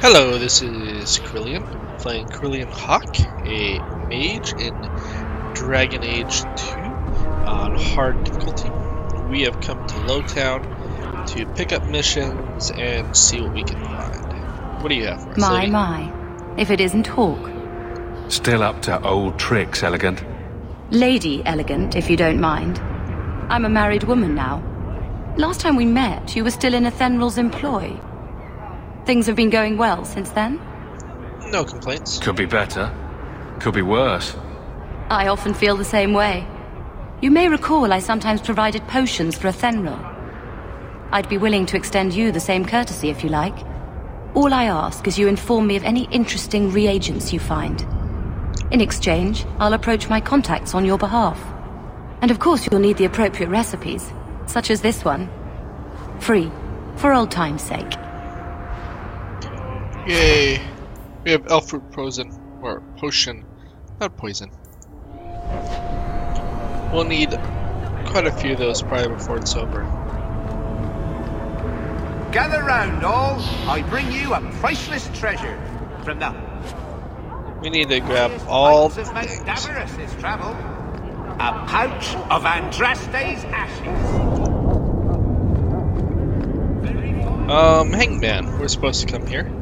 Hello, this is Krillian, playing Krillian Hawk, a mage in Dragon Age 2 on hard difficulty. We have come to Lowtown to pick up missions and see what we can find. What do you have for us, lady? My, if it isn't Hawk. Still up to old tricks, Elegant. Lady Elegant, if you don't mind. I'm a married woman now. Last time we met, you were still in Athenral's employ. Things have been going well since then? No complaints. Could be better. Could be worse. I often feel the same way. You may recall I sometimes provided potions for Athenral. I'd be willing to extend you the same courtesy if you like. All I ask is you inform me of any interesting reagents you find. In exchange, I'll approach my contacts on your behalf. And of course you'll need the appropriate recipes, such as this one. Free, for old time's sake. Yay! We have elf fruit potion, not poison. We'll need quite a few of those probably before it's over. Gather round, all. I bring you a priceless treasure from the. We need to grab all the of Mount things. Davros' travel. A pouch of Andraste's ashes. Hangman, we're supposed to come here.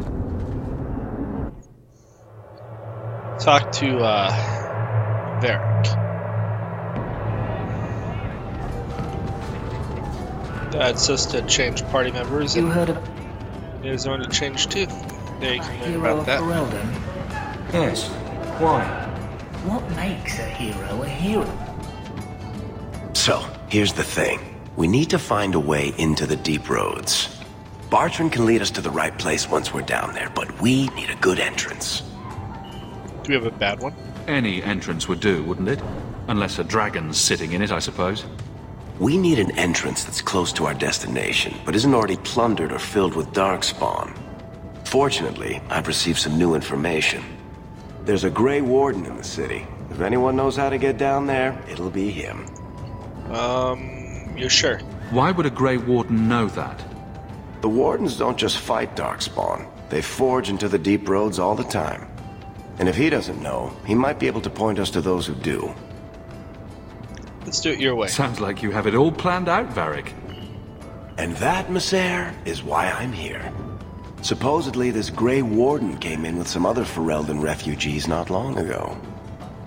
Talk to, Varric. That says to change party members, You and heard of there's one to change too. There you can learn hero about of that. Ferelden? Yes. Why? What makes a hero a hero? So, here's the thing. We need to find a way into the deep roads. Bartran can lead us to the right place once we're down there, but we need a good entrance. Do we have a bad one? Any entrance would do, wouldn't it? Unless a dragon's sitting in it, I suppose. We need an entrance that's close to our destination, but isn't already plundered or filled with darkspawn. Fortunately, I've received some new information. There's a Grey Warden in the city. If anyone knows how to get down there, it'll be him. You're sure? Why would a Grey Warden know that? The Wardens don't just fight darkspawn. They forge into the deep roads all the time. And if he doesn't know, he might be able to point us to those who do. Let's do it your way. Sounds like you have it all planned out, Varric. And that, Messer, is why I'm here. Supposedly, this Grey Warden came in with some other Ferelden refugees not long ago.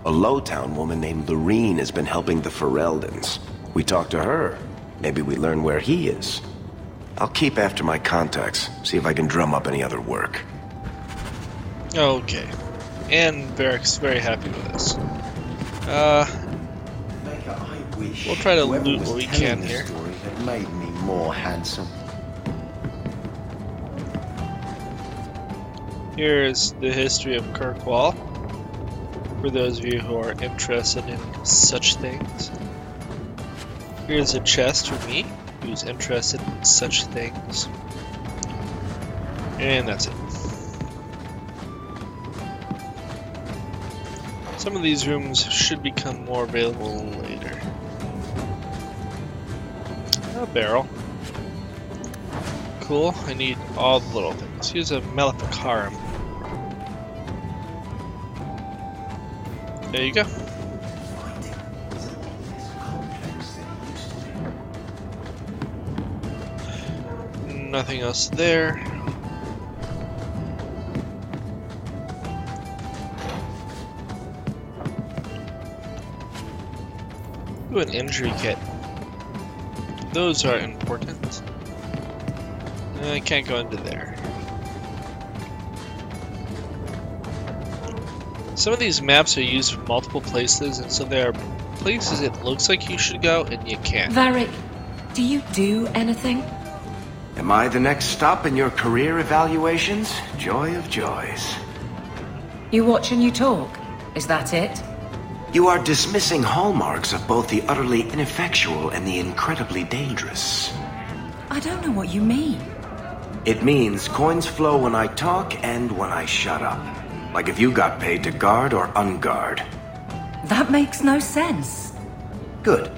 A Lowtown woman named Lorene has been helping the Fereldans. We talked to her. Maybe we learn where he is. I'll keep after my contacts, see if I can drum up any other work. Okay. And Varric's very happy with us. We'll try to loot what we can here. It made me more handsome. Here's the history of Kirkwall, for those of you who are interested in such things. Here's a chest for me, who's interested in such things. And that's it. Some of these rooms should become more available later. A barrel. Cool, I need all the little things. Here's a Maleficarum. There you go. Nothing else there. Ooh, an injury kit. Those are important. I can't go into there. Some of these maps are used for multiple places, and so there are places it looks like you should go, and you can't. Varric, do you do anything? Am I the next stop in your career evaluations? Joy of joys. You watch and you talk. Is that it? You are dismissing hallmarks of both the utterly ineffectual and the incredibly dangerous. I don't know what you mean. It means coins flow when I talk and when I shut up. Like if you got paid to guard or unguard. That makes no sense. Good.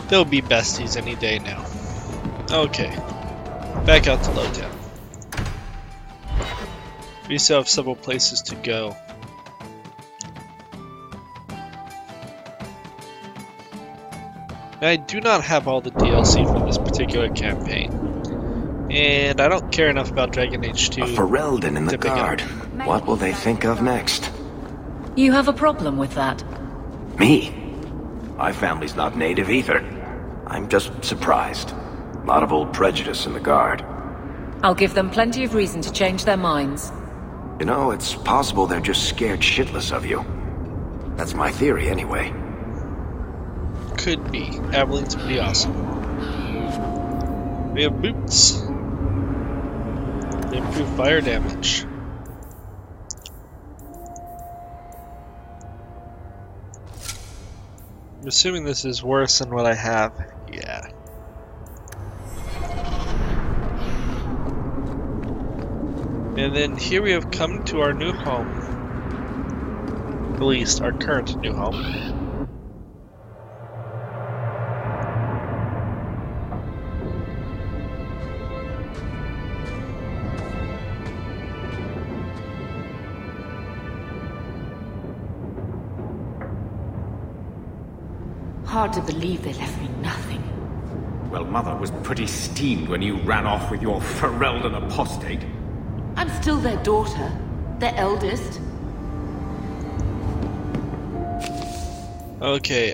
They'll be besties any day now. Okay. back out to Lowtown. We still have several places to go. I do not have all the DLC for this particular campaign. And I don't care enough about Dragon Age 2. A Ferelden in the to pick up. guard. What will they think of next? You have a problem with that? Me? My family's not native either. I'm just surprised. A lot of old prejudice in the guard. I'll give them plenty of reason to change their minds. You know, it's possible they're just scared shitless of you. That's my theory, anyway. Could be. Abilene would be awesome. We have boots. They improve fire damage. I'm assuming this is worse than what I have. Yeah. And then here we have come to our new home. At least our current new home. Hard to believe they left me nothing. Well, Mother was pretty steamed when you ran off with your Ferelden apostate. I'm still their daughter, their eldest. Okay,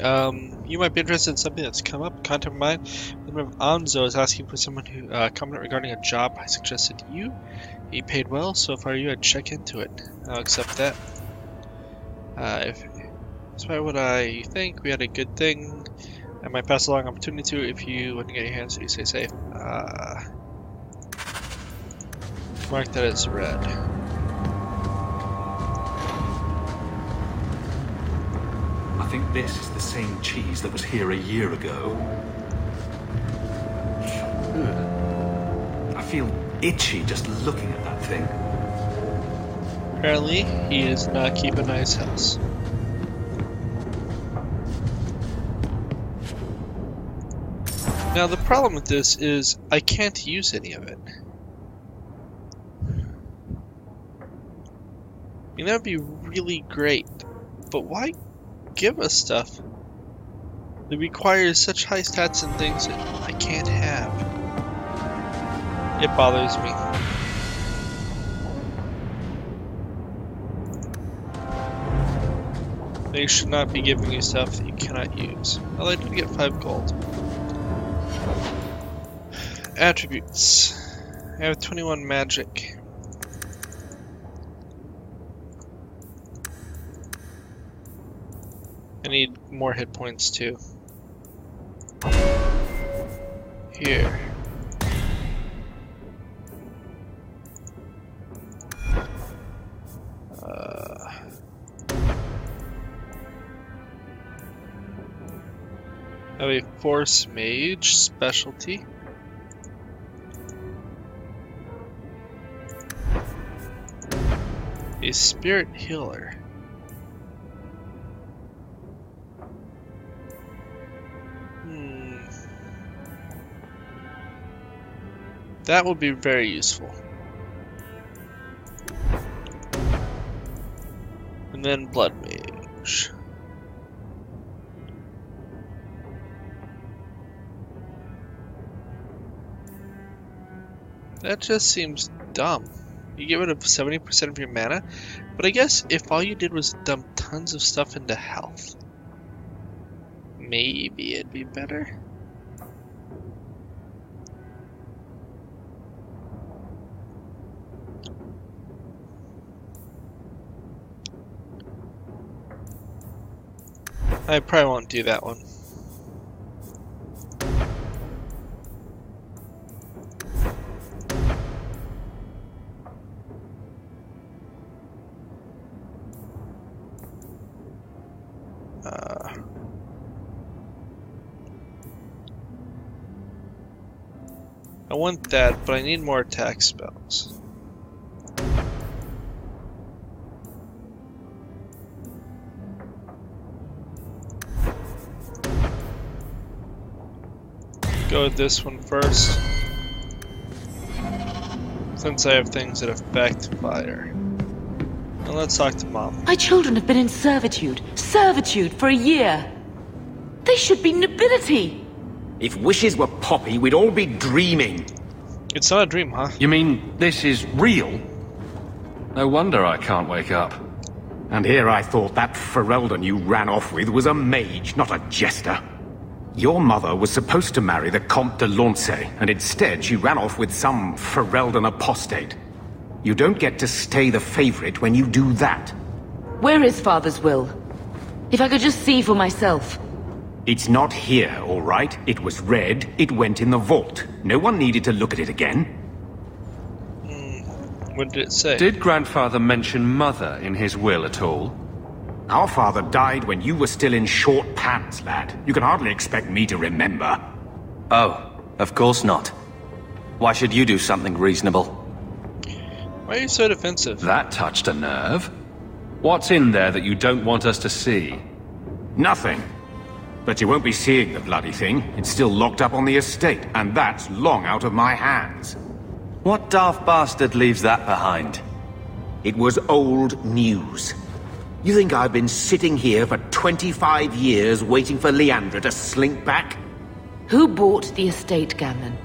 you might be interested in something that's come up. Contact of mine. The name of Anzo is asking for someone who comment regarding a job I suggested to you. He paid well, so if I were you, I'd check into it. I'll accept that. Despite what I think, we had a good thing. I might pass along opportunity to if you want to get your hands so you stay safe. Mark that as red. I think this is the same cheese that was here a year ago. I feel itchy just looking at that thing. Apparently, he does not keep a nice house. Now the problem with this is I can't use any of it. I mean, that would be really great, but why give us stuff that requires such high stats and things that I can't have? It bothers me. They should not be giving you stuff that you cannot use. Although I did get 5 gold. Attributes. I have 21 magic. I need more hit points too. Here. I have a Force Mage specialty. A Spirit Healer. That would be very useful. And then Blood Mage. That just seems dumb. You get rid of 70% of your mana, but I guess if all you did was dump tons of stuff into health, maybe it'd be better. I probably won't do that one. I want that, but I need more attack spells. Go with this one first. Since I have things that affect fire. Now let's talk to Mom. My children have been in servitude for a year. They should be nobility. If wishes were poppy, we'd all be dreaming. It's not a dream, huh? You mean this is real? No wonder I can't wake up. And here I thought that Ferelden you ran off with was a mage, not a jester. Your mother was supposed to marry the Comte de Launcey, and instead she ran off with some Ferelden apostate. You don't get to stay the favorite when you do that. Where is Father's will? If I could just see for myself. It's not here, all right? It was read, it went in the vault. No one needed to look at it again. What did it say? Did Grandfather mention Mother in his will at all? Our father died when you were still in short pants, lad. You can hardly expect me to remember. Oh, of course not. Why should you do something reasonable? Why are you so defensive? That touched a nerve. What's in there that you don't want us to see? Nothing. But you won't be seeing the bloody thing. It's still locked up on the estate, and that's long out of my hands. What daft bastard leaves that behind? It was old news. You think I've been sitting here for 25 years waiting for Leandra to slink back? Who bought the estate, Gamlen?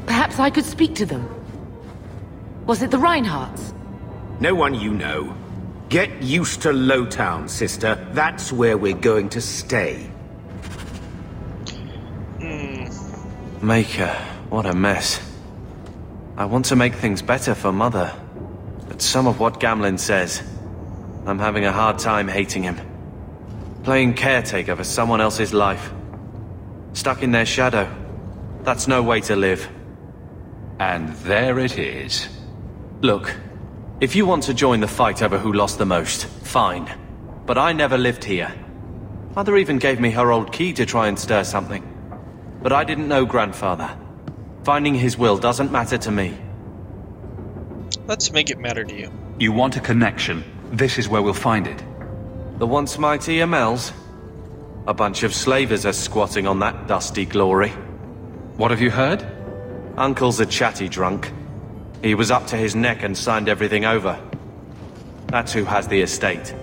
Perhaps I could speak to them. Was it the Reinhardts? No one you know. Get used to Lowtown, sister. That's where we're going to stay. Maker, what a mess. I want to make things better for Mother. But some of what Gamlen says, I'm having a hard time hating him. Playing caretaker for someone else's life. Stuck in their shadow. That's no way to live. And there it is. Look, if you want to join the fight over who lost the most, fine. But I never lived here. Mother even gave me her old key to try and stir something. But I didn't know Grandfather. Finding his will doesn't matter to me. Let's make it matter to you. You want a connection? This is where we'll find it. The once mighty Amels? A bunch of slavers are squatting on that dusty glory. What have you heard? Uncle's a chatty drunk. He was up to his neck and signed everything over. That's who has the estate.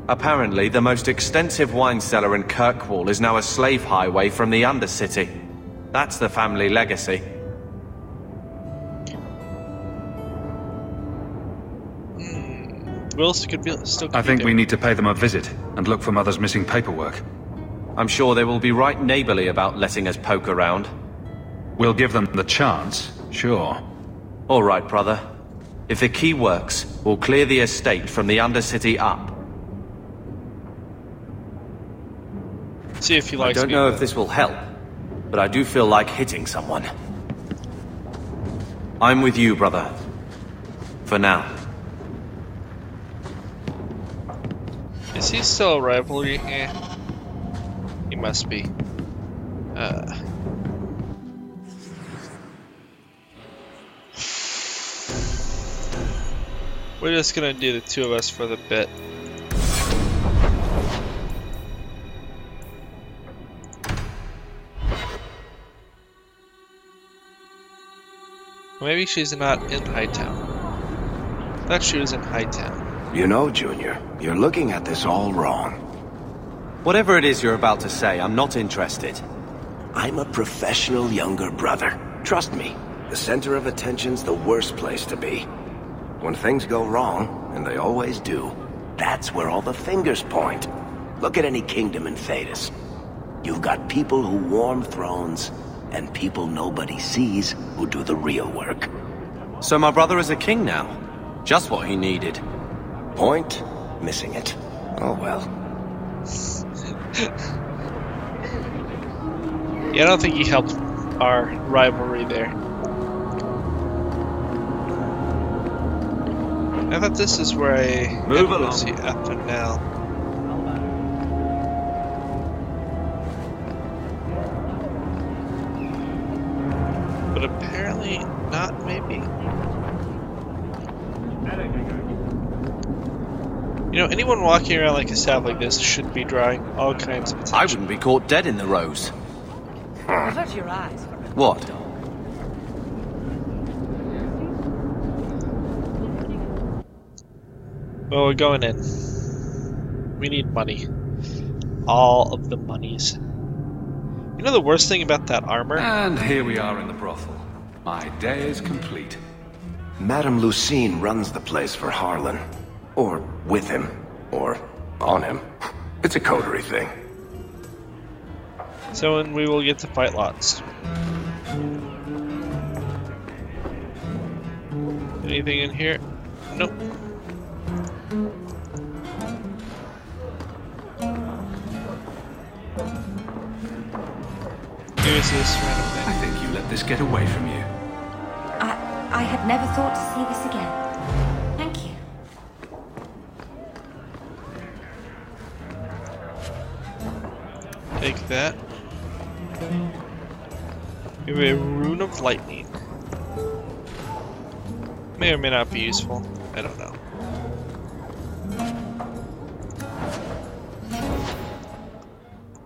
Apparently, the most extensive wine cellar in Kirkwall is now a slave highway from the Undercity. That's the family legacy. Wills could be still. I think we need to pay them a visit and look for Mother's missing paperwork. I'm sure they will be right neighborly about letting us poke around. We'll give them the chance, sure. All right, brother. If the key works, we'll clear the estate from the Undercity up. See if he likes. I don't know if this will help, but I do feel like hitting someone. I'm with you, brother. For now. Is he still a rivalry? He must be. We're just gonna do the two of us for the bit. Maybe she's not in Hightown. Thought she was in Hightown. You know, Junior, you're looking at this all wrong. Whatever it is you're about to say, I'm not interested. I'm a professional younger brother. Trust me, the center of attention's the worst place to be. When things go wrong, and they always do, that's where all the fingers point. Look at any kingdom in Thedas. You've got people who warm thrones, and people nobody sees who do the real work. So my brother is a king now. Just what he needed. Point, missing it. Oh well. Yeah, I don't think he helped our rivalry there. I thought this is where I move along. See up and now. But apparently not, maybe. You know, anyone walking around like a staff like this should be drawing all kinds of attention. I wouldn't be caught dead in the rows. Avert your eyes. What? Well, we're going in. We need money. All of the monies. You know the worst thing about that armor? And here we are in the brothel. My day is complete. Madame Lucine runs the place for Harlan. Or with him. Or on him. It's a coterie thing. So, and we will get to fight lots. Anything in here? Nope. Here's this random thing. I think you let this get away from you. I had never thought to see this again. Thank you. Take that. We have a rune of lightning. May or may not be useful. I don't know.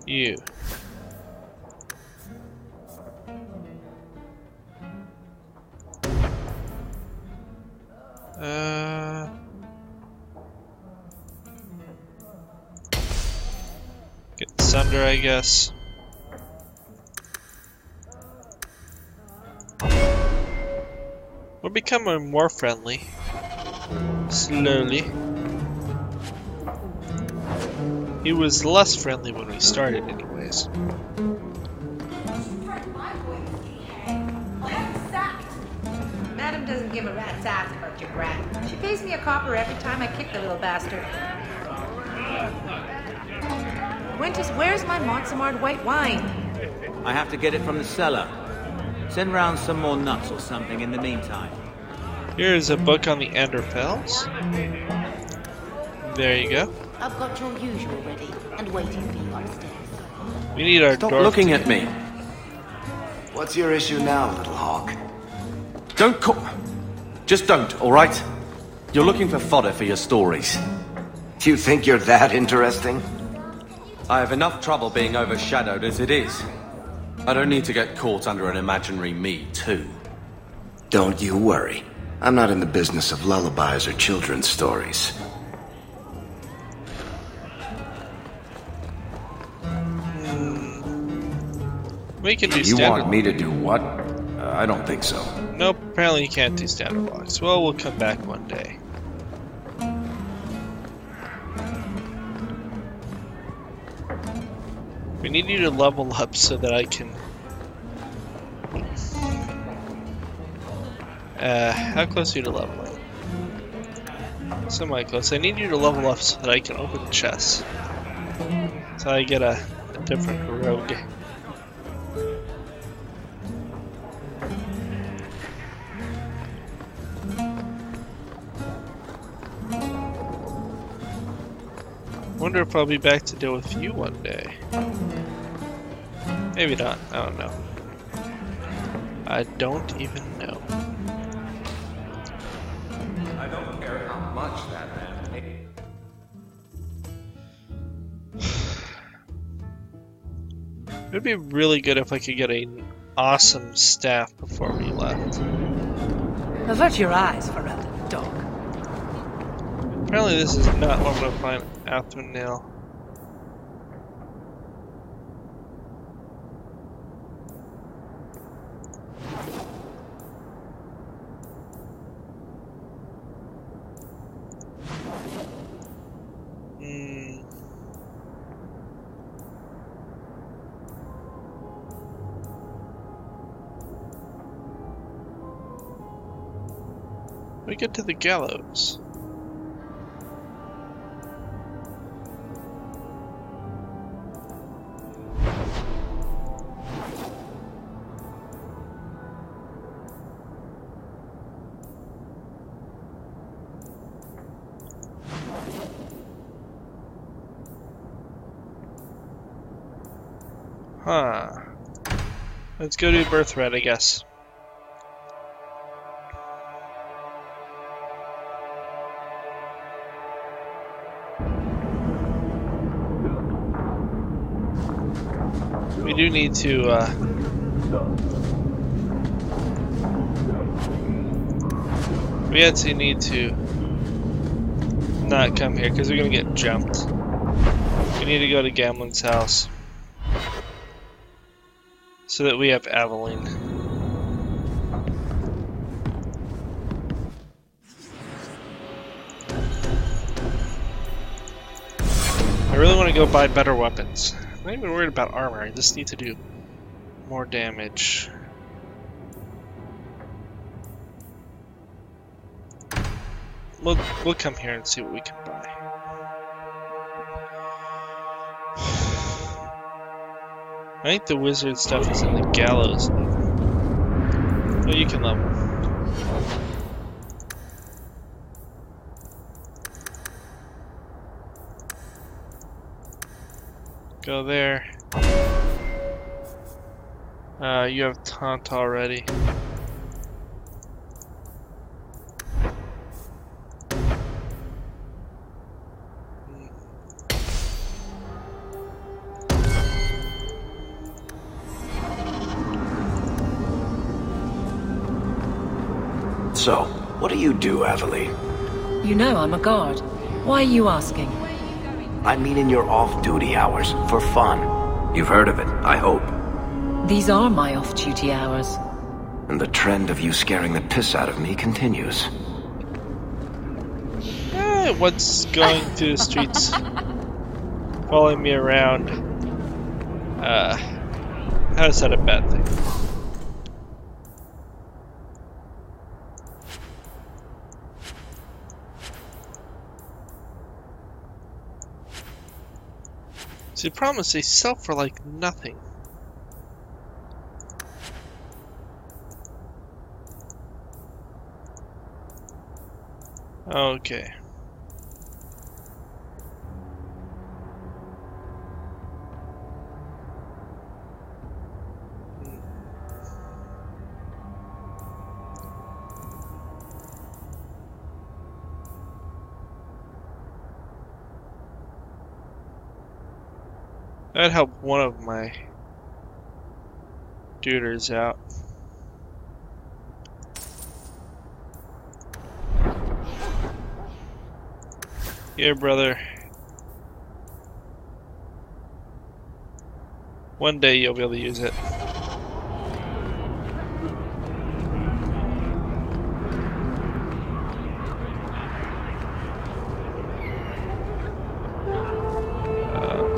You. Get Sunder, I guess. We're becoming more friendly. Slowly. He was less friendly when we started, anyways. Madam doesn't give a rat's ass about your brat. She pays me a copper every time I kick the little bastard. Winters, where's my Montsemart white wine? I have to get it from the cellar. Send round some more nuts or something in the meantime. Here's a book on the Enderfells. There you go. I've got your usual ready and waiting for you upstairs. We need our Stop dwarf looking to... at me. What's your issue now, little hawk? Don't call... Just don't, alright? You're looking for fodder for your stories. Do you think you're that interesting? I have enough trouble being overshadowed as it is. I don't need to get caught under an imaginary me, too. Don't you worry. I'm not in the business of lullabies or children's stories. We can do You standard. want me to do what? I don't think so. Nope, apparently you can't do standard blocks. Well, we'll come back one day. We need you to level up so that I can... how close are you to leveling? Semi-close. I need you to level up so that I can open chests. So I get a different rogue. Wonder if I'll be back to deal with you one day. Maybe not. I don't know. I don't even know. I don't care how much that man paid. It would be really good if I could get an awesome staff before we left. Avert your eyes, Pharrell, dog. Apparently this is not what I'm going to find after now. We get to the gallows. Huh. Let's go do Birthright, I guess. We do need to, we actually need to not come here because we're gonna get jumped. We need to go to Gamlen's house so that we have Aveline. I really want to go buy better weapons. I'm not even worried about armor. I just need to do more damage. We'll come here and see what we can buy. I think the wizard stuff is in the gallows level. Oh, you can level. Go there. You have taunt already. So, what do you do, Aveline? You know I'm a guard. Why are you asking? I mean in your off-duty hours, for fun. You've heard of it, I hope. These are my off-duty hours. And the trend of you scaring the piss out of me continues. What's going through the streets, following me around? How is that a bad thing? See, the problem is they sell for like nothing. Okay. That'd help one of my duders out. Here, brother. One day you'll be able to use it.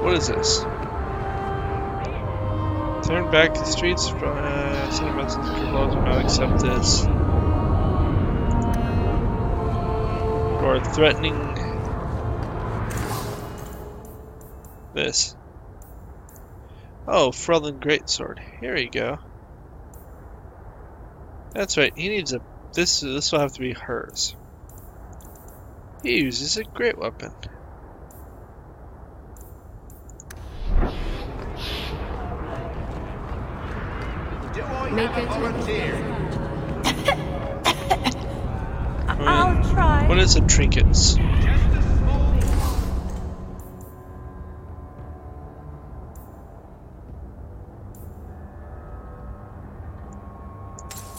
What is this? Turn back to the streets. Send messages to people who not accept this. Or threatening this. Oh, Frelden Greatsword. Here we go. That's right. He needs a. This will have to be hers. He uses a great weapon. Make it. I'll try. What is the trinkets?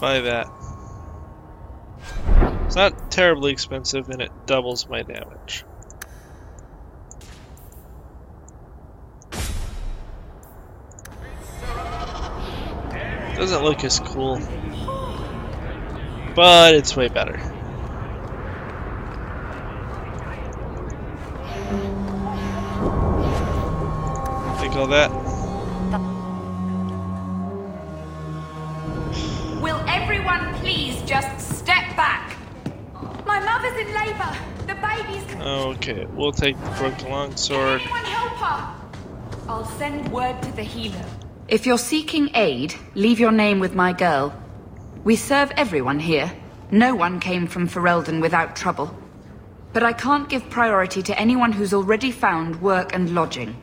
Buy that. It's not terribly expensive and it doubles my damage. Doesn't look as cool, but it's way better. Take all that. Will everyone please just step back? My mother's in labor. The baby's... Okay, we'll take the broken longsword. Can anyone help her? I'll send word to the healer. If you're seeking aid, leave your name with my girl. We serve everyone here. No one came from Ferelden without trouble. But I can't give priority to anyone who's already found work and lodging.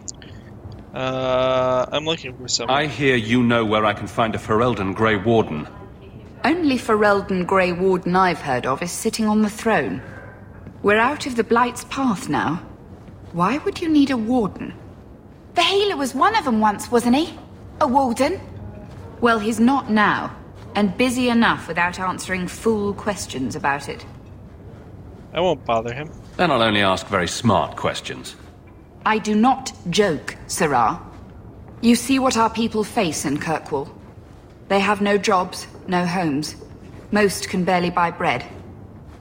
I'm looking for someone. I hear you know where I can find a Ferelden Grey Warden. Only Ferelden Grey Warden I've heard of is sitting on the throne. We're out of the Blight's path now. Why would you need a warden? The healer was one of them once, wasn't he? A warden? Well, he's not now, and busy enough without answering fool questions about it. I won't bother him. Then I'll only ask very smart questions. I do not joke, Sirrah. You see what our people face in Kirkwall. They have no jobs, no homes. Most can barely buy bread.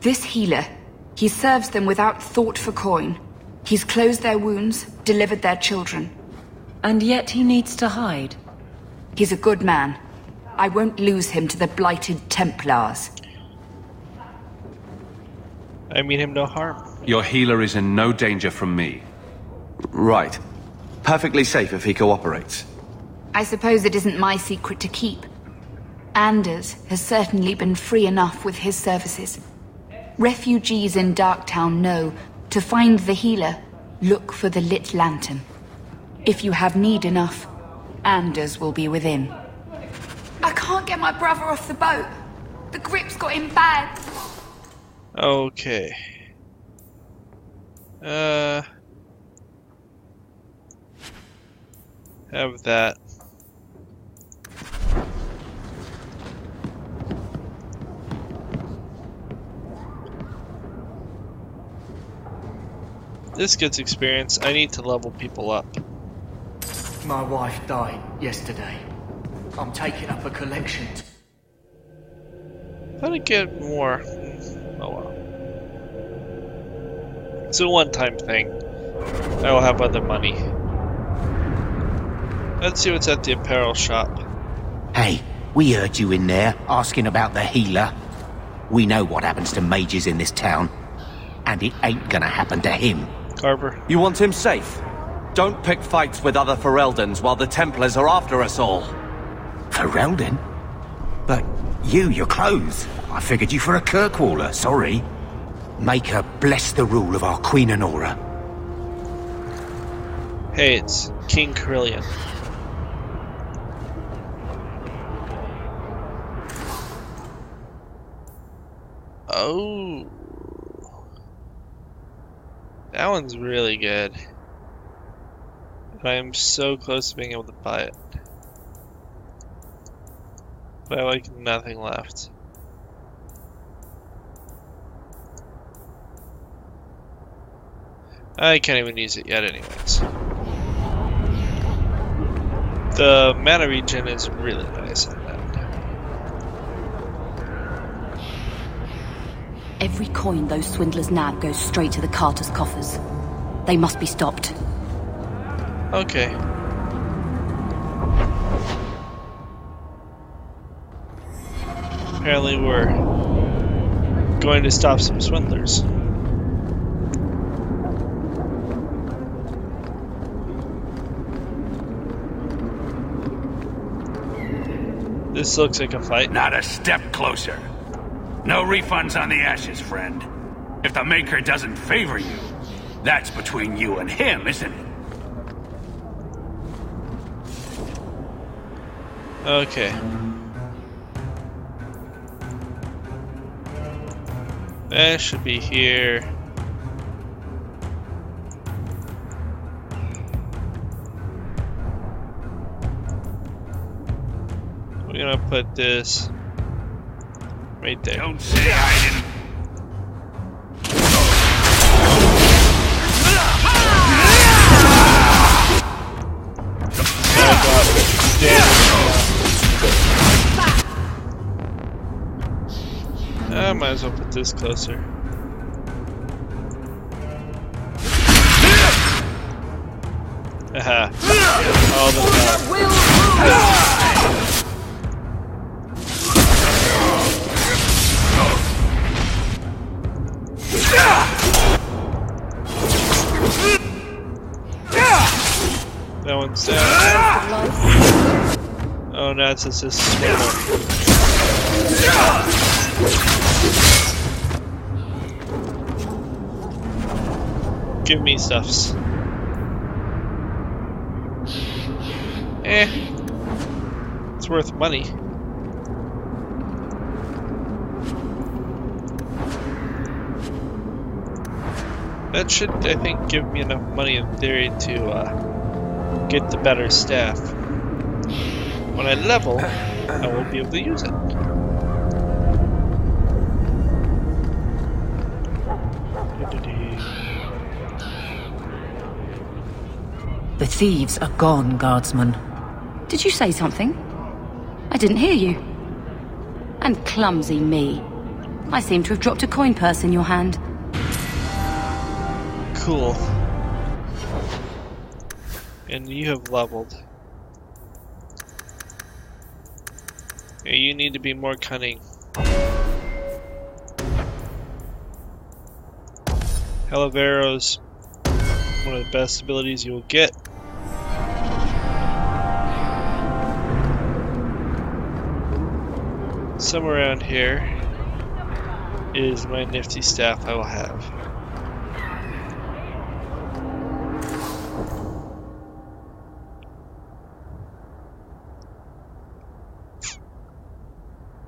This healer, he serves them without thought for coin. He's closed their wounds, delivered their children. And yet he needs to hide. He's a good man. I won't lose him to the blighted Templars. I mean him no harm. Your healer is in no danger from me. Right. Perfectly safe if he cooperates. I suppose it isn't my secret to keep. Anders has certainly been free enough with his services. Refugees in Darktown know to find the healer, look for the lit lantern. If you have need enough, Anders will be within. I can't get my brother off the boat. The grip's got him bad. Okay. Have that. This gets experience. I need to level people up. My wife died yesterday. I'm taking up a collection. How to get more? Oh well. It's a one-time thing. I will have other money. Let's see what's at the apparel shop. Hey, we heard you in there asking about the healer. We know what happens to mages in this town, and it ain't gonna happen to him. Carver. You want him safe? Don't pick fights with other Fereldans while the Templars are after us all. Ferelden? But your clothes. I figured you for a Kirkwaller, sorry. Make her bless the rule of our Queen Honora. Hey, it's King Carillion. Oh. That one's really good. I am so close to being able to buy it. But I have like nothing left. I can't even use it yet anyways. The mana regen is really nice at that. Every coin those swindlers nab goes straight to the carter's coffers. They must be stopped. Okay. Apparently we're going to stop some swindlers. This looks like a fight. Not a step closer. No refunds on the ashes, friend. If the Maker doesn't favor you, that's between you and him, isn't it? Okay. That should be here. We're gonna put this right there. Don't say I didn't. I might as well put this closer. Haha. All the that one's down. Oh, no, it's just this swimmer. Give me stuffs. It's worth money. That should, I think, give me enough money in theory to get the better staff. When I level, I will be able to use it. Thieves are gone, guardsman. Did you say something? I didn't hear you. And clumsy me. I seem to have dropped a coin purse in your hand. Cool. And you have leveled. Yeah, you need to be more cunning. Halavero's one of the best abilities you will get. Somewhere around here is my nifty staff I will have.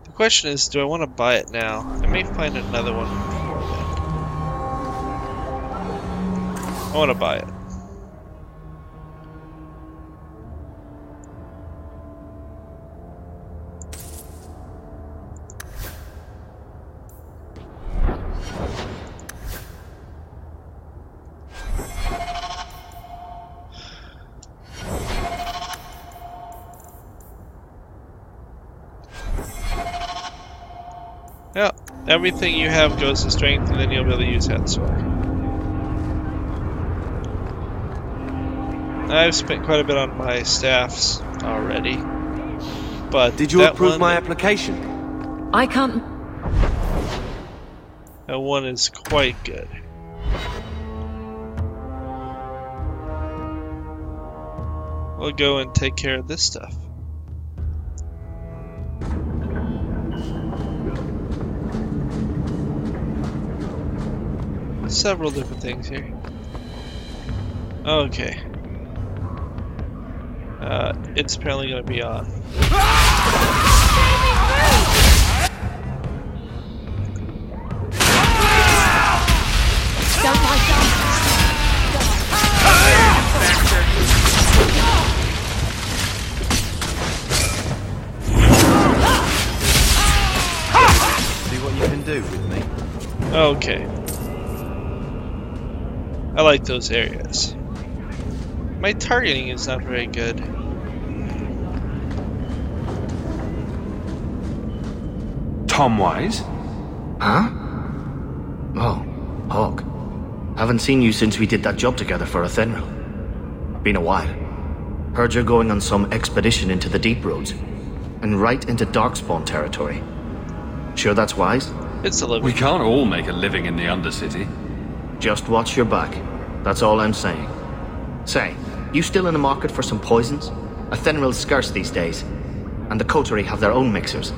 The question is, do I want to buy it now? I may find another one before then. I want to buy it. Yeah, everything you have goes to strength, and then you'll be able to use that sword. I've spent quite a bit on my staffs already, but did you approve my application? I can't. That one is quite good. We'll go and take care of this stuff. Several different things here. Okay. It's apparently going to be on. See what you can do with me. Okay. I like those areas. My targeting is not very good. Tom Wise? Huh? Oh, Hawk. Haven't seen you since we did that job together for Athenril. Been a while. Heard you're going on some expedition into the deep roads. And right into Darkspawn territory. Sure that's wise? It's a living. We can't all make a living in the Undercity. Just watch your back. That's all I'm saying. Say, you still in the market for some poisons? Athenril's scarce these days. And the Coterie have their own mixers.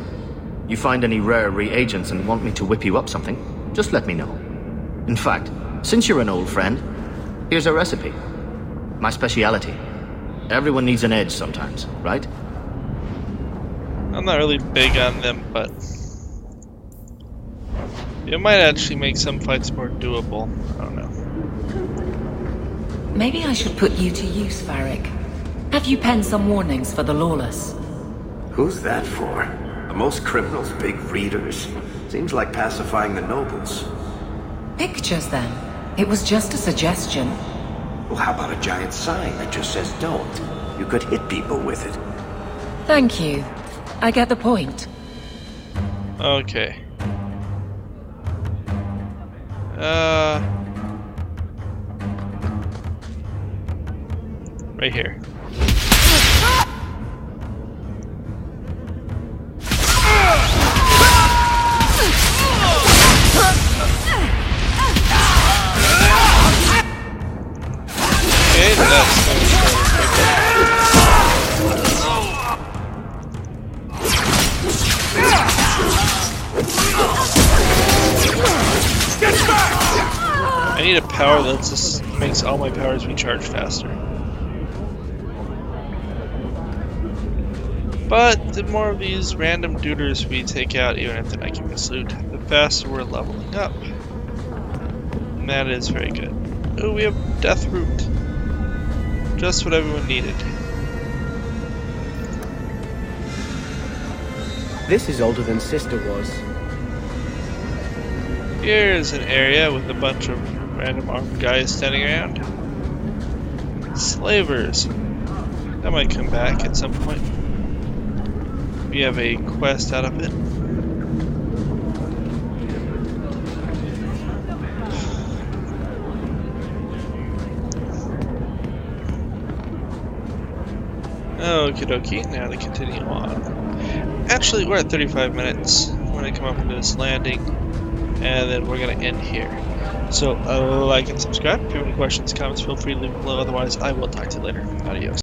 You find any rare reagents and want me to whip you up something, just let me know. In fact, since you're an old friend, here's a recipe. My speciality. Everyone needs an edge sometimes, right? I'm not really big on them, but it might actually make some fights more doable. I don't know. Maybe I should put you to use, Varric. Have you penned some warnings for the lawless? Who's that for? Are most criminals big readers? Seems like pacifying the nobles. Pictures, then. It was just a suggestion. Well, how about a giant sign that just says don't? You could hit people with it. Thank you. I get the point. Okay. Right here. Okay, that's going to I need a power that just makes all my powers recharge faster. But the more of these random duders we take out, even if they're not giving us loot, the faster we're leveling up. And that is very good. Oh, we have Death Root. Just what everyone needed. This is older than Sister was. Here's an area with a bunch of random armed guys standing around. Slavers. That might come back at some point. We have a quest out of it. Okie dokie, now to continue on. Actually, we're at 35 minutes. We're going to come up into this landing, and then we're going to end here. So, like and subscribe. If you have any questions, comments, feel free to leave them below. Otherwise, I will talk to you later. Adios.